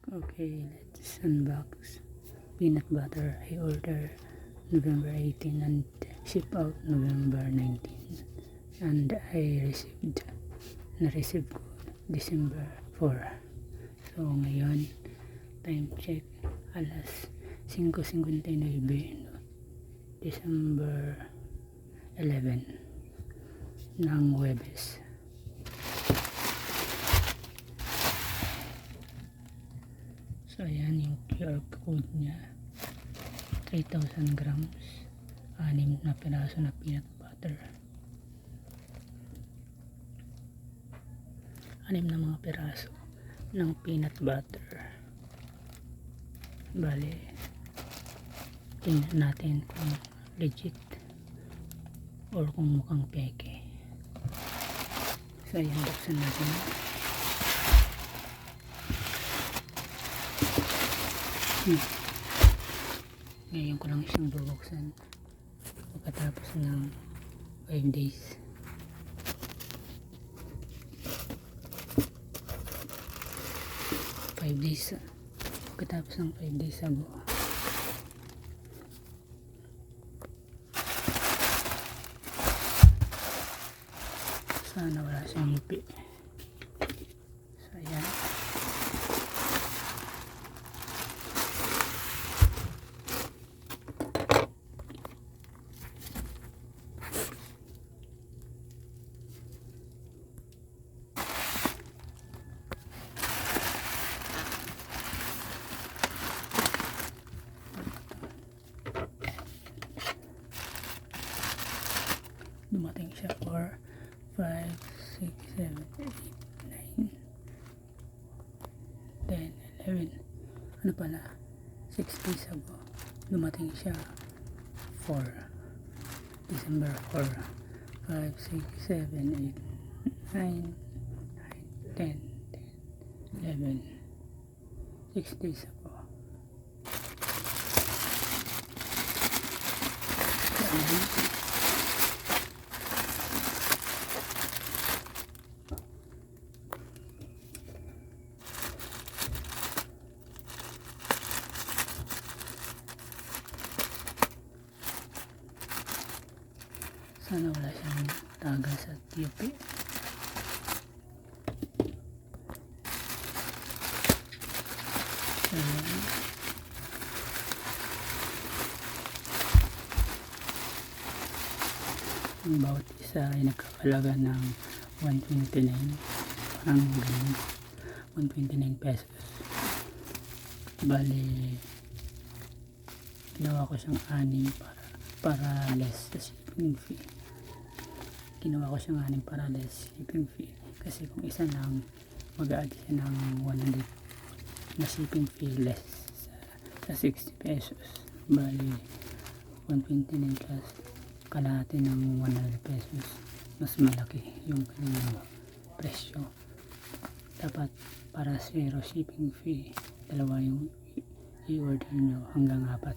Okay, let's unbox peanut butter. I order November 18 and ship out November 19. And I na-receive ko December 4. So ngayon, time check, alas 5:59, December 11 ng Huwebes. So ayan yung QR code niya, 3,000 grams, 6 na piraso na peanut butter, 6 na mga piraso ng peanut butter. Bale, tingnan natin kung legit or kung mukhang peke. So ayan, buksan natin. Ngayon ko lang siyang bubuksan pagkatapos ng 5 days. Pagkatapos ng 5 days ago. Sana wala siyang ipi. So ayan. Dumating siya for 5, 6, 7, 8, 9, 10, 11. Ano pala? 6 days ago. Dumating siya 4. December 4. 5, 6, 7, 8, 9, 10, 11. 6 days ago. Sana wala siyang taga sa TUP. Ang bawat isa ay nagkakalaga ng 129, parang ganun, 129 pesos. Bali, ginawa ko siyang 6 para less sa shipping fee. Ginawa ko siyang 6 para less shipping fee. Kasi kung isa lang, mag-a-add siya ng 100 na shipping fee less sa 60 pesos. Bali, 129 plus kalahati ng 100 pesos. Mas malaki yung kanyang presyo. Dapat para 0 shipping fee, 2 yung i-order nyo hanggang 4.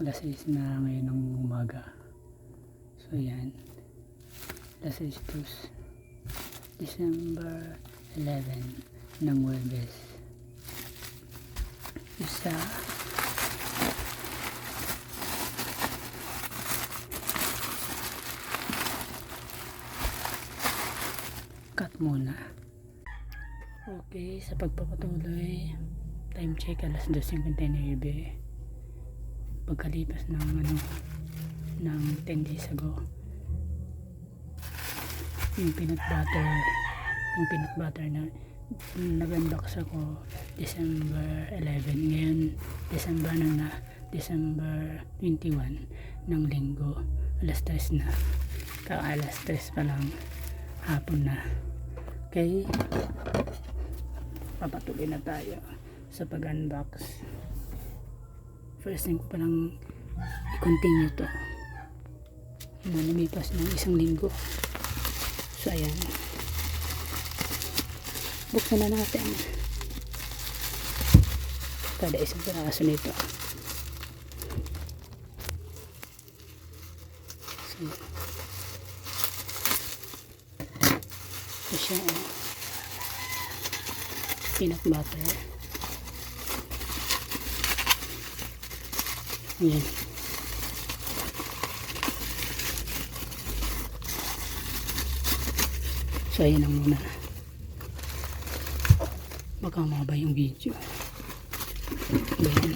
Alas 6 na ngayon ng umaga. So yan, alas 6 December 11 ng Huwebes. Isa, cut muna. Okay, sa pagpapatuloy, time check alas 2:59. Pagkalipas ng ng 10 days ago, yung peanut butter na nag-unbox ako December 11. Ngayon December 21 ng linggo, alas 3 na, alas 3 pa lang hapon na. Okay, papatuloy na tayo sa pag-unbox. First thing ko palang i-continue to na lumipas ng 1 linggo. So ayan, buksan na natin kada isang piraso nito. So ito siya. peanut butter. Ayan. So ayan ang muna. Baka mababa yung video. Ayan.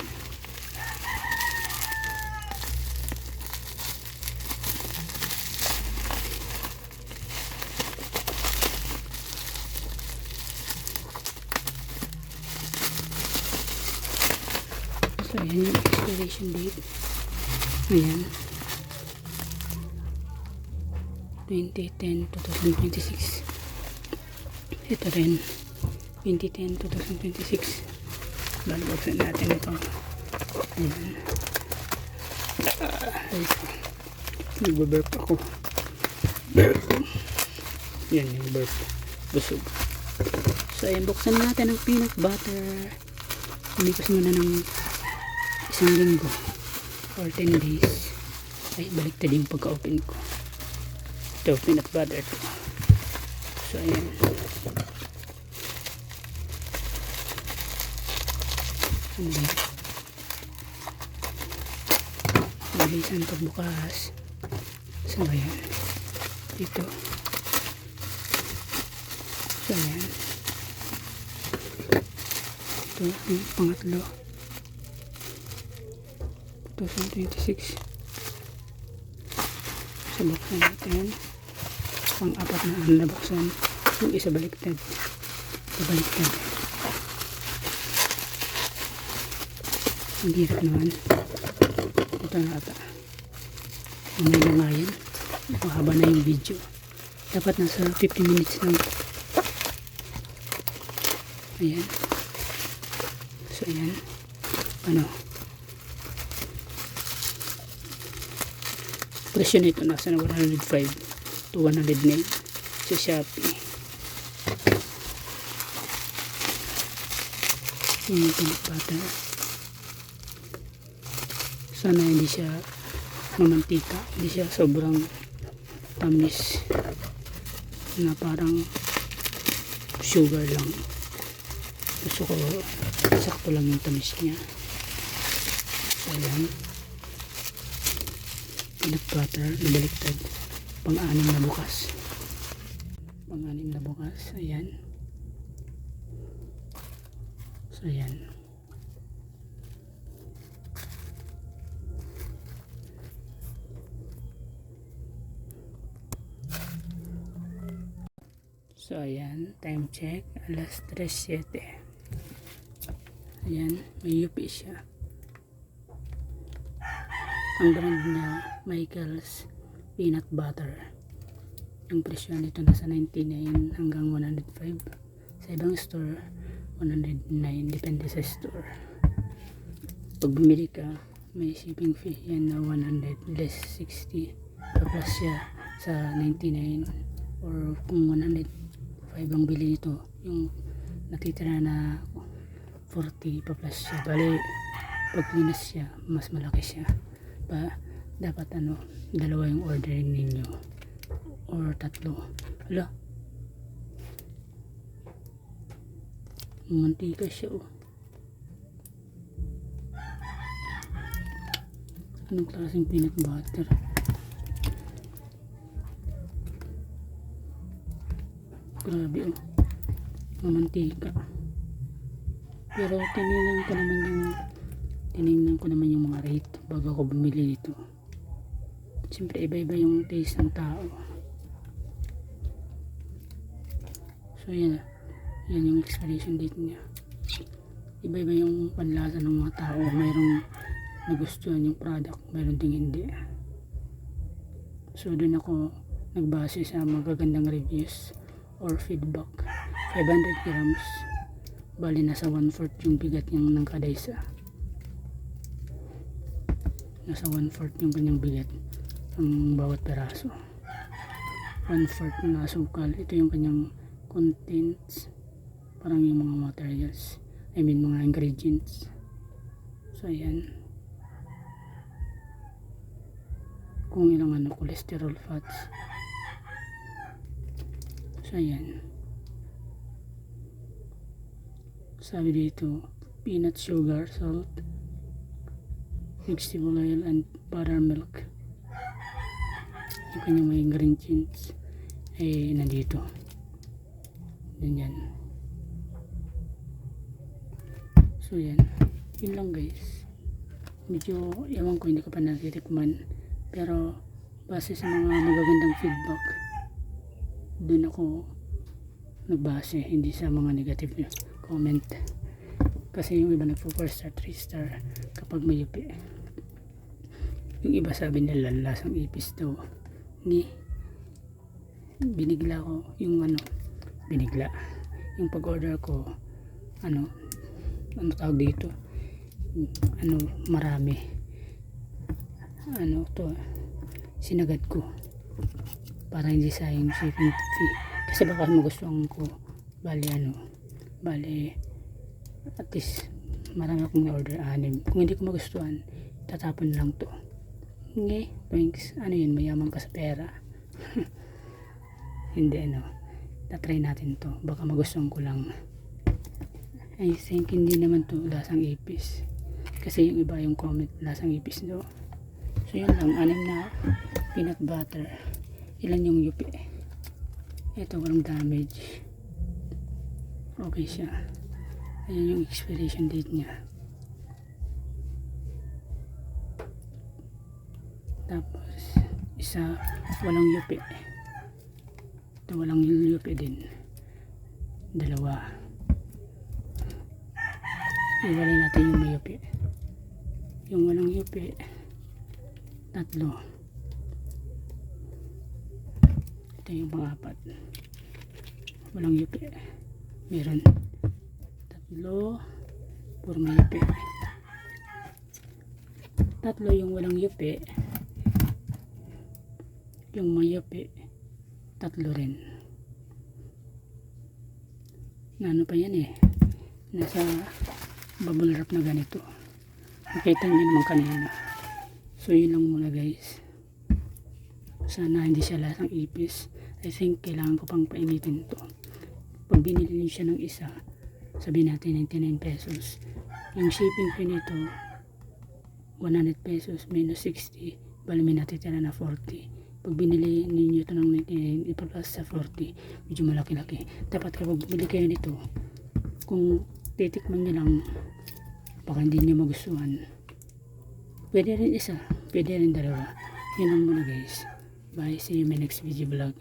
So ayan yung expiration date. Ayan. 2010-2026. Ito rin. 2010-2026. Balbuksan natin ito. Ayan. Nagbaburp ako. Yan yung burp. Busog. So ayan, buksan natin ang peanut butter. Umipas muna ng isang linggo or 10 days. Ay, baliktad yung pagka-open ko. Ito, peanut butter to. So ayan. Bilisan pagbukas. So ayan. Ito. So ayan. Ito yung pangatlo. 2026. So buksan natin. Pang-apat na ang nabuksan. Yung isa baliktad. Baliktad. Ang hirap naman. Ito na ata. Mamay na nga yan. Mahaba na yung video. Dapat nasa 50 minutes lang. Ayan. So ayan. Ano? Presyo nito nasa 105 to 109 sa Shopee. Yung peanut butter. Sana hindi siya mamantika, hindi siya sobrang tamis na parang sugar lang. Gusto ko sakto lang yung tamis niya. So ayan, peanut butter na baliktad, pang-anim na bukas. Pang-anim na bukas. Ayan. So ayan. So ayan, time check, alas 3:07. Ayan, may UP siya. Ang brand niya, Michael's Peanut Butter. Yung presyo nito nasa 99 hanggang 105. Sa ibang store, 109, depende sa store. Pag bumili ka, may shipping fee yan na 100 less 60. Plus siya sa 99 or kung 105 ang bili nito, yung natitira na 40 pa plus siya. Bali, pag linas siya, mas malaki siya. Dapat dalawa yung ordering ninyo or tatlo. Hala, mantika siya oh. Anong klaseng peanut butter? Grabe oh, mamantika. Pero tinignan ko naman yung mga rate bago ako bumili dito. Siyempre iba-iba yung taste ng tao. So yan yung expiration date niya. Iba-iba yung panlasa ng mga tao. Mayroong nagustuhan yung product, mayroong ding hindi. So doon ako nagbase sa magagandang reviews or feedback. 500 grams, bali nasa 1/4 yung bigat ng kada isa. Nasa 1/4 yung kanyang bigat ang bawat peraso. 1/4 na asukal. Ito yung kanyang contents, parang yung mga materials, mga ingredients. So ayan, kung ilang cholesterol, fats. So ayan, Sabi dito, peanut sugar, salt, vegetable oil, and buttermilk. Yung kanyang mga ingredients ay nandito. Yan. So yan. Yun lang guys. Medyo, ewan ko, hindi ko pa natitikman. Pero, base sa mga magagandang feedback, dun ako nagbase, hindi sa mga negative comment. Kasi yung iba nagpo 4 star, 3 star kapag may yupi. Yung iba sabi nila lasang ipis daw. Binigla ko yung yung pag-order ko, ano tawag dito, marami, sinagad ko para hindi sayang shipping fee. Kasi baka magustuhan ko, bali at least marami akong na-order, 6. Kung hindi ko magustuhan, tatapon lang to. Thanks. Yun, mayaman ka sa pera. Hindi, tatry natin to, baka magustuhan ko lang. I think hindi naman to lasang ipis, kasi yung iba yung comment lasang ipis do. So yun lang, 6 na peanut butter. Ilan yung yupi? Ito, walang damage, okay siya. Ayan yung expiration date nya. Tapos isa, walang yupi. Ito, walang yupi din. 2. Iwalay natin yung may yupi. Yung walang yupi, 3. Ito yung pang-4. Walang yupi. Meron 3. Puro may yupi. 3 yung walang yupi. Yung may yupi, 3 rin. Pa yan nasa bubble wrap na ganito. Nakita nyo naman kanina. So yun lang muna guys. Sana hindi siya lasang ipis. I think kailangan ko pang painitin to. Pag binili siya ng isa, sabihin natin 99 pesos. Yung shipping fee nito 100 pesos minus 60, bali may natitira na 40. Pag binili ninyo ito ng 99 ipa-plus sa 40, medyo malaki-laki. Dapat kapag bumili kayo nito, kung titikman nyo lang, baka hindi nyo magustuhan, pwede rin isa, pwede rin 2. Yun lang muna guys. Bye, see you in my next video vlog.